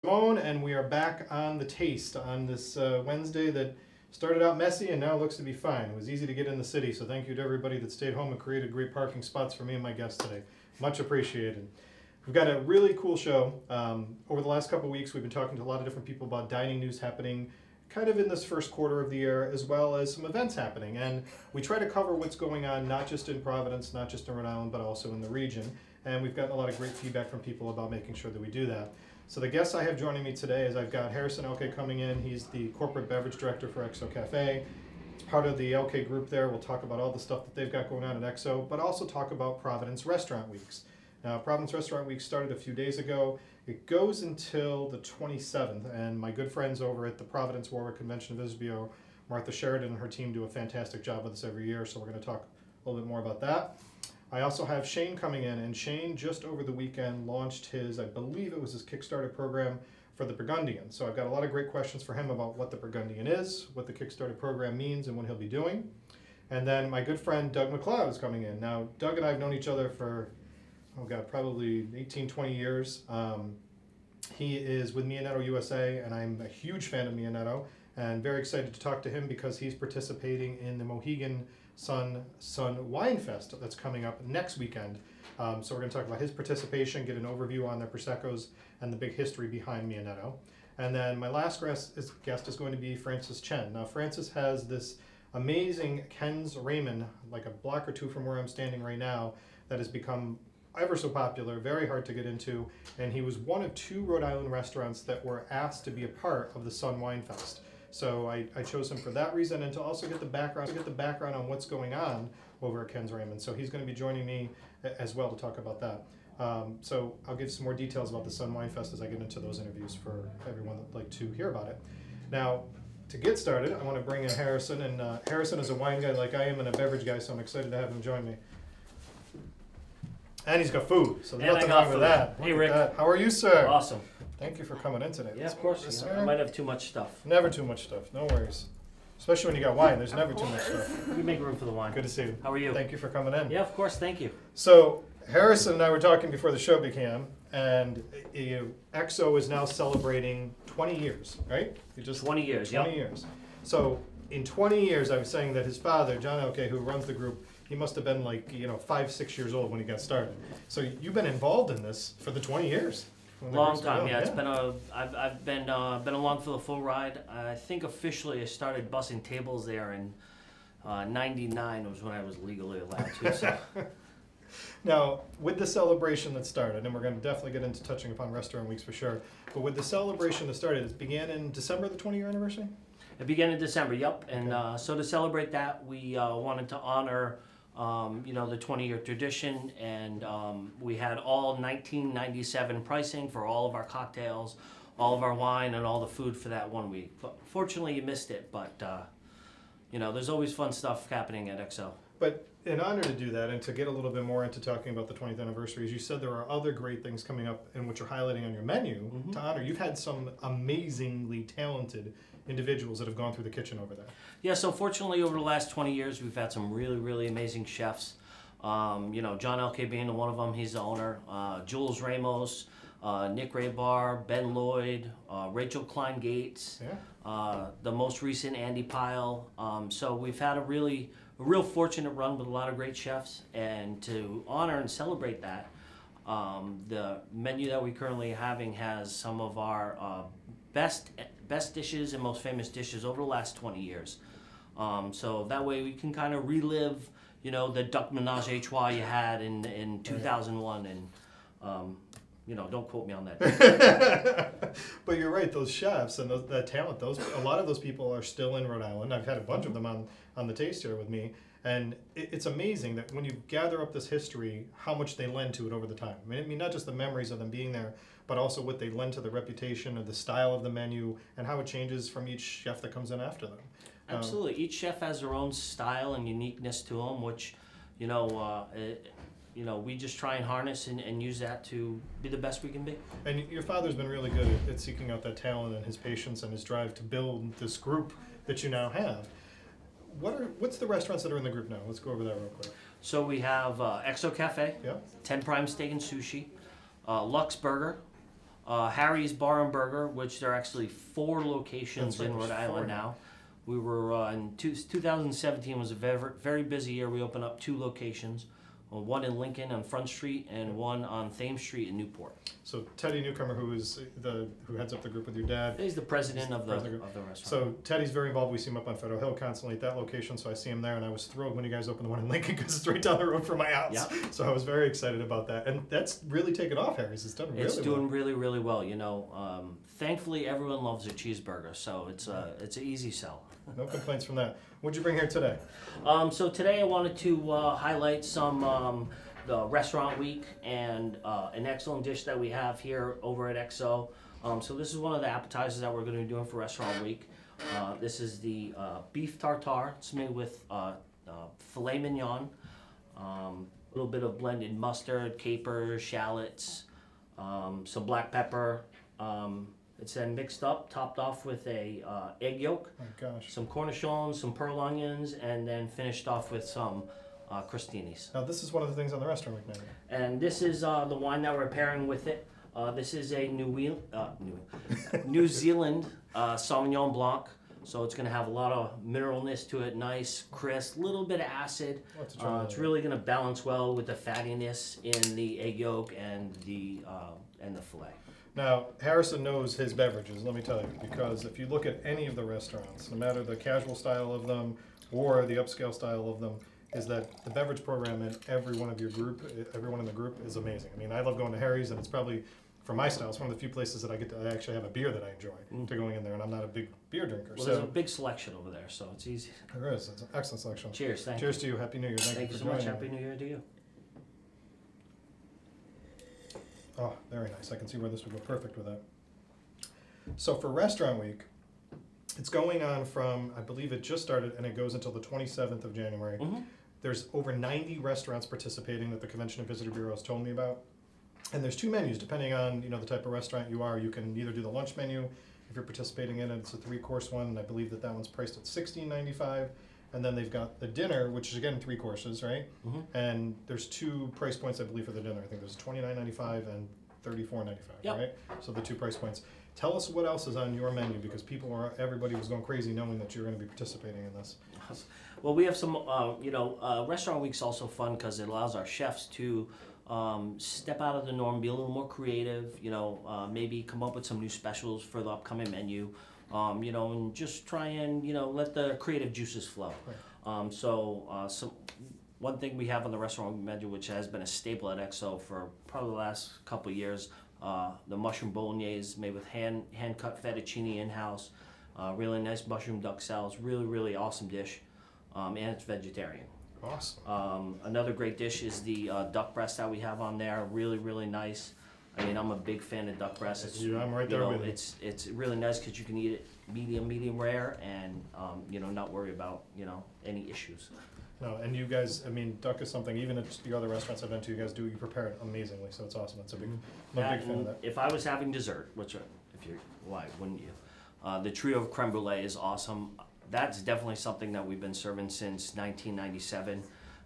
And we are back on the taste on this Wednesday that started out messy and now looks to be fine. It was easy to get in the city, so thank you to everybody that stayed home and created great parking spots for me and my guests today. Much appreciated. We've got a really cool show. Over the last couple of weeks, we've been talking to a lot of different people about dining news happening kind of in this first quarter of the year, as well as some events happening. And we try to cover what's going on, not just in Providence, not just in Rhode Island, but also in the region. And we've gotten a lot of great feedback from people about making sure that we do that. So the guests I have joining me today is I've got Harrison Elkhay coming in. He's the corporate beverage director for XO Cafe. It's part of the Elkhay group there. We'll talk about all the stuff that they've got going on at XO, but also talk about Providence Restaurant Weeks. Now, Providence Restaurant Week started a few days ago. It goes until the 27th, and my good friends over at the Providence Warwick Convention and Visitors Bureau, Martha Sheridan and her team do a fantastic job with us every year, so we're going to talk a little bit more about that. I also have Shane coming in, and Shane just over the weekend launched his, I believe it was his Kickstarter program for the Burgundian. So I've got a lot of great questions for him about what the Burgundian is, what the Kickstarter program means, and what he'll be doing. And then my good friend Doug McLeod is coming in. Now, Doug and I have known each other for, oh God, probably 18, 20 years. He is with Mianetto USA, and I'm a huge fan of Mianetto, and very excited to talk to him because he's participating in the Mohegan Sun Wine Fest that's coming up next weekend. So we're going to talk about his participation, get an overview on their Prosecco's, and the big history behind Mianetto. And then my last guest is going to be Francis Chen. Now, Francis has this amazing Ken's Ramen, like a block or two from where I'm standing right now, that has become ever so popular, very hard to get into, and he was one of 2 Rhode Island restaurants that were asked to be a part of the Sun Wine Fest. So I chose him for that reason, and to also get the background on what's going on over at Ken's Ramen. So he's going to be joining me as well to talk about that. So I'll give some more details about the Sun Wine Fest as I get into those interviews for everyone that'd like to hear about it. Now, to get started, I want to bring in Harrison, and Harrison is a wine guy like I am and a beverage guy, so I'm excited to have him join me. And he's got food, so there's nothing wrong with that. Hey, Rick. How are you, sir? Awesome. Thank you for coming in today. Yeah, of course. I might have too much stuff. Never too much stuff. No worries. Especially when you got wine. There's never too much stuff. We make room for the wine. Good to see you. How are you? Thank you for coming in. Yeah, of course. Thank you. So Harrison and I were talking before the show began, and XO is now celebrating 20 years, right? 20 years, 20 years. So in 20 years, I was saying that his father, John Elkhay, who runs the group, he must have been like, 5, 6 years old when he got started. So you've been involved in this for the 20 years. Long time, yeah. It's been I've been along for the full ride. I think officially I started bussing tables there in '99 was when I was legally allowed to. So. Now, with the celebration that started, and we're going to definitely get into touching upon Restaurant Weeks for sure, but with the celebration that started, it began in December, the 20-year anniversary? It began in December, yep. And so to celebrate that, we wanted to honor the 20-year tradition, and we had all 1997 pricing for all of our cocktails, all of our wine, and all the food for that 1 week. But fortunately, you missed it, but there's always fun stuff happening at XO. But in honor to do that, and to get a little bit more into talking about the 20th anniversary, as you said, there are other great things coming up and which you're highlighting on your menu to honor. You've had some amazingly talented individuals that have gone through the kitchen over there. Yeah, so fortunately over the last 20 years we've had some really, really amazing chefs. John Elkhay being one of them, he's the owner. Jules Ramos, Nick Raybar, Ben Lloyd, Rachel Klein Gates, the most recent Andy Pyle. So we've had a real fortunate run with a lot of great chefs, and to honor and celebrate that, the menu that we currently having has some of our best dishes and most famous dishes over the last 20 years. So that way we can kind of relive, the duck menage a trois you had in 2001, and don't quote me on that. But you're right, those chefs and that talent, a lot of those people are still in Rhode Island. I've had a bunch of them on the taste here with me, and it's amazing that when you gather up this history, how much they lend to it over the time. I mean, not just the memories of them being there, but also what they lend to the reputation of the style of the menu and how it changes from each chef that comes in after them. Absolutely. Each chef has their own style and uniqueness to them, which, we just try and harness and use that to be the best we can be. And your father's been really good at seeking out that talent and his patience and his drive to build this group that you now have. What's the restaurants that are in the group now? Let's go over that real quick. So we have XO Cafe, 10 Prime Steak and Sushi, Lux Burger, Harry's Bar and Burger, which there are actually 4 locations in Rhode Island now. We were in 2017 was a very, very busy year. We opened up 2 locations, one in Lincoln on Front Street and one on Thames Street in Newport. So Teddy Newcomer, who heads up the group with your dad. He's the president of the restaurant. So Teddy's very involved. We see him up on Federal Hill constantly at that location, so I see him there, and I was thrilled when you guys opened the one in Lincoln because it's right down the road from my house. Yep. So I was very excited about that, and that's really taken off, Harry's. It's done really well. It's doing really, really well. You know, thankfully everyone loves a cheeseburger, so it's an easy sell. No complaints from that. What'd you bring here today? So today I wanted to highlight some the restaurant week and an excellent dish that we have here over at XO. So this is one of the appetizers that we're going to be doing for restaurant week. This is the beef tartare. It's made with filet mignon, a little bit of blended mustard, capers, shallots, some black pepper. It's then mixed up, topped off with a egg yolk, some cornichons, some pearl onions, and then finished off with some crostinis. Now this is one of the things on the restaurant week menu. And this is the wine that we're pairing with it. This is a New Zealand Sauvignon Blanc. So it's going to have a lot of mineralness to it, nice, crisp, little bit of acid. It's really going to balance well with the fattiness in the egg yolk and the filet. Now, Harrison knows his beverages, let me tell you, because if you look at any of the restaurants, no matter the casual style of them or the upscale style of them, is that the beverage program in everyone in the group is amazing. I mean, I love going to Harry's, and it's probably, for my style, it's one of the few places that I get to actually have a beer that I enjoy to going in there, and I'm not a big beer drinker. Well, there's a big selection over there, so it's easy. There is. It's an excellent selection. Cheers. Thank you. Cheers to you. Happy New Year. Thank you so much. Happy New Year to you. Oh, very nice. I can see where this would go perfect with that. So for Restaurant Week, it's going on from, I believe it just started, and it goes until the 27th of January. There's over 90 restaurants participating that the Convention and Visitor Bureau has told me about. And there's 2 menus, depending on the type of restaurant you are. You can either do the lunch menu, if you're participating in it, it's a 3-course one, and I believe that one's priced at $16.95. And then they've got the dinner, which is again 3 courses, right? And there's 2 price points, I believe, for the dinner. I think there's $29.95 and $34.95, right? So the 2 price points. Tell us what else is on your menu, because everybody was going crazy knowing that you're going to be participating in this. Well, we have some, Restaurant Week's also fun because it allows our chefs to step out of the norm, be a little more creative, maybe come up with some new specials for the upcoming menu. And just try and, let the creative juices flow. Right. One thing we have on the restaurant menu, which has been a staple at XO for probably the last couple of years, the mushroom bolognese made with hand-cut fettuccine in-house, really nice mushroom duck salads, really, really awesome dish, and it's vegetarian. Awesome. Another great dish is the duck breast that we have on there, really, really nice. I mean, I'm a big fan of duck breast. I'm right there with you. It's really nice because you can eat it medium rare, and not worry about any issues. No, and you guys, I mean, duck is something. Even at the other restaurants I've been to, you prepare it amazingly. So it's awesome. That's I'm a big fan of that. If I was having dessert, why wouldn't you? The trio of creme brulee is awesome. That's definitely something that we've been serving since 1997.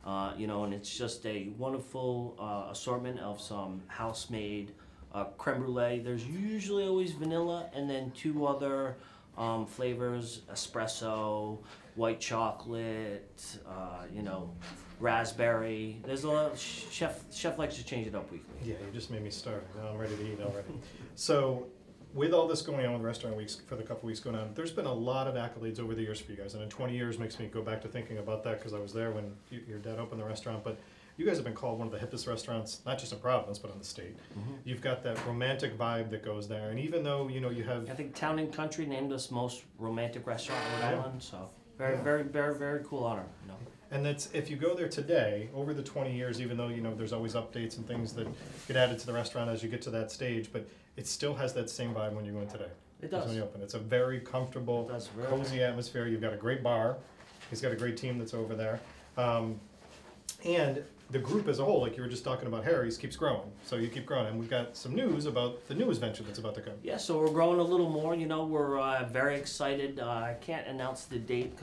And it's just a wonderful assortment of some house-made creme brulee. There's usually always vanilla and then 2 other flavors: espresso, white chocolate, raspberry. There's a lot. Chef likes to change it up weekly. Yeah, you just made me starving. Now I'm ready to eat already. So, with all this going on with restaurant weeks for the couple weeks going on, there's been a lot of accolades over the years for you guys, and in 20 years makes me go back to thinking about that because I was there when your dad opened the restaurant. But you guys have been called one of the hippest restaurants, not just in Providence, but in the state. You've got that romantic vibe that goes there, and even though you have, I think Town and Country named us most romantic restaurant in Rhode Island, so very, very cool honor. And that's, if you go there today, over the 20 years, even though there's always updates and things that get added to the restaurant as you get to that stage, but it still has that same vibe when you go in today. It does. When you open, it's a very comfortable, cozy atmosphere. You've got a great bar. He's got a great team that's over there, and the group as a whole, like you were just talking about, Harry's keeps growing. So you keep growing, and we've got some news about the newest venture that's about to come. Yeah, so we're growing a little more. We're very excited. I can't announce the date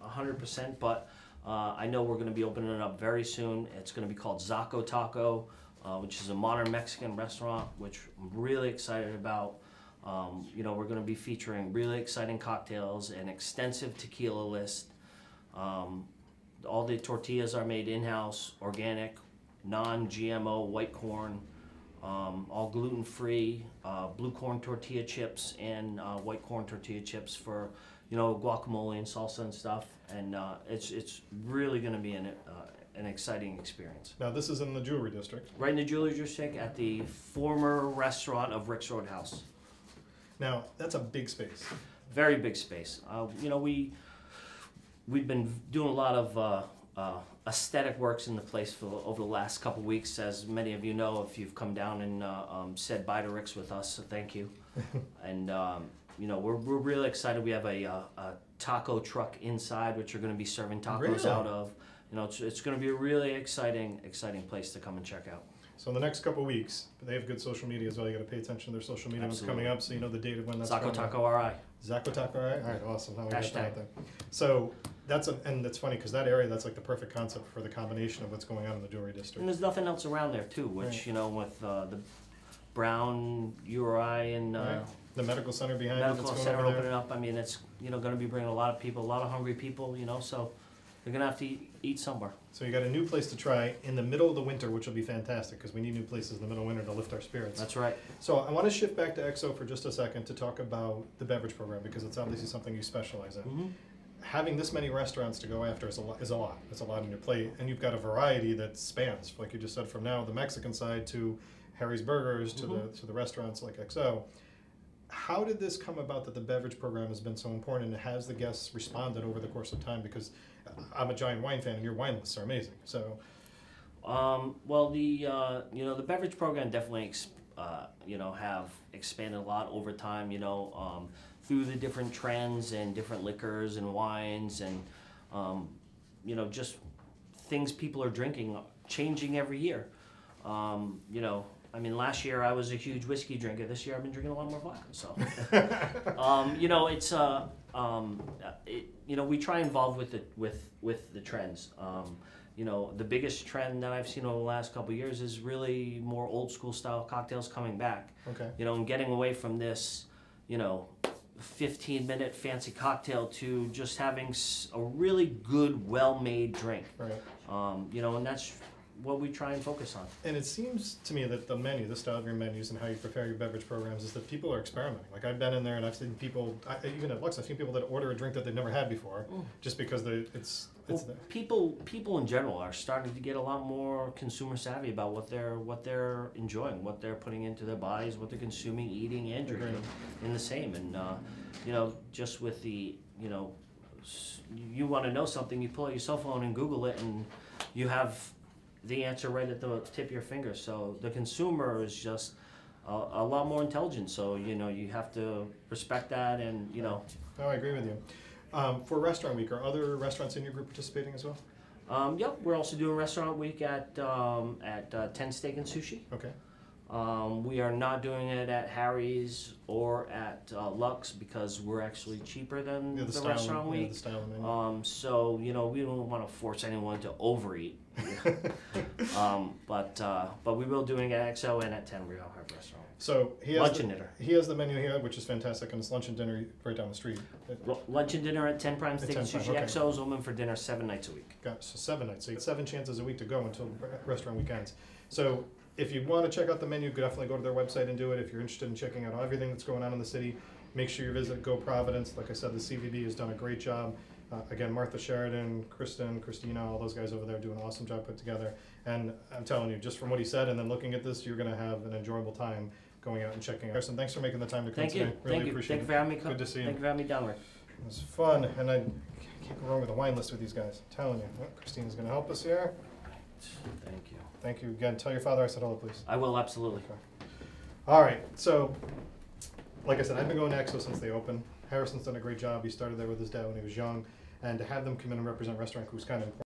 100%, but I know we're going to be opening it up very soon. It's going to be called Zacco Taco. which is a modern Mexican restaurant, which I'm really excited about. You know, we're going to be featuring really exciting cocktails, an extensive tequila list. All the tortillas are made in-house, organic, non-GMO white corn, all gluten-free, blue corn tortilla chips and white corn tortilla chips for, you know, guacamole and salsa and stuff. And it's really going to be an exciting experience. Now this is in the Jewelry District. Right in the Jewelry District at the former restaurant of Rick's Roadhouse. Now that's a big space. Very big space. You know, we've been doing a lot of aesthetic works in the place for over the last couple weeks. As many of you know, if you've come down and said bye to Rick's with us, so thank you. And you know, we're really excited. We have a taco truck inside, which are going to be serving tacos Really? out of. You know, it's going to be a really exciting place to come and check out. So in the next couple weeks, they have good social media as well. You got to pay attention to their social media what's coming up, so you know the date of when that's Zaco coming. Taco RI. Zaco Taco, all right, awesome. Now we got that Hashtag. out there. So and it's funny because that area, that's like the perfect concept for the combination of what's going on in the Jewelry District. And there's nothing else around there too, which Right. you know, with the Brown URI and Right. The medical center behind it medical that's going center over there. opening up. I mean, it's, you know, going to be bringing a lot of people, a lot of hungry people. You know, so they're going to have to eat somewhere. So you got a new place to try in the middle of the winter, which will be fantastic because we need new places in the middle of winter to lift our spirits. That's right. So I want to shift back to EXO for just a second to talk about the beverage program because it's obviously something you specialize in. Mm-hmm. Having this many restaurants to go after is a lot. It's a lot on your plate, and you've got a variety that spans, like you just said, from now the Mexican side to Harry's Burgers to the restaurants like XO. How did this come about that the beverage program has been so important, and has the guests responded over the course of time? Because I'm a giant wine fan, and your wine lists are amazing. So, Well, you know, the beverage program definitely you know, have expanded a lot over time. You know, through the different trends and different liquors and wines and you know, just things people are drinking changing every year. You know, I mean, last year I was a huge whiskey drinker. This year I've been drinking a lot more vodka. So, you know, it's you know, we try and involve with the trends. You know, the biggest trend that I've seen over the last couple of years is really more old school style cocktails coming back. okay. You know, and getting away from this, you know, 15-minute fancy cocktail to just having a really good, well-made drink. Right. You know, and that's what we try and focus on. And it seems to me that the menu, the style of your menus and how you prepare your beverage programs is that people are experimenting. Like I've been in there and I've seen people, even at Lux, I've seen people that order a drink that they've never had before just because it's Well, there. people in general are starting to get a lot more consumer savvy about what they're enjoying, what they're putting into their bodies, what they're consuming, eating, and drinking in the same. And you know, just with the, you know, you want to know something, you pull out your cell phone and Google it, and you have the answer right at the tip of your finger. So the consumer is just a lot more intelligent. So you know, you have to respect that, and you know. No, I agree with you. For Restaurant Week, are other restaurants in your group participating as well? Yep, we're also doing Restaurant Week at 10 Steak and Sushi. Okay. We are not doing it at Harry's or at Lux because we're actually cheaper than Yeah, the Restaurant yeah, Week. the style of menu. So you know, we don't want to force anyone to overeat. But we will doing it at XO and at 10 Real Hard Restaurant. So he has Lunch and dinner. He has the menu here, which is fantastic, and it's lunch and dinner right down the street. Lunch and dinner at 10 Prime At Steak 10 and Prime, Sushi. okay. XO is open for dinner 7 nights a week. Got so 7 nights. So you get 7 chances a week to go until Restaurant Week ends. So if you want to check out the menu, definitely go to their website and do it. If you're interested in checking out everything that's going on in the city, make sure you visit Go Providence. Like I said, the CVB has done a great job. Again, Martha Sheridan, Christina, all those guys over there do an awesome job put together. And I'm telling you, just from what he said and then looking at this, you're going to have an enjoyable time going out and checking out. Harrison, thanks for making the time to come Thank you. today. Really Thank you. appreciate Thank you it. for having me. Good to see you. Thank you for having me down there. It was fun, and I can't go wrong with a wine list with these guys. I'm telling you. Well, Christina's going to help us here. Thank you. Thank you again. Tell your father I said hello, please. I will, absolutely. All right, so like I said, I've been going to EXO since they opened. Harrison's done a great job. He started there with his dad when he was young, and to have them come in and represent Restaurant Week was kind of important.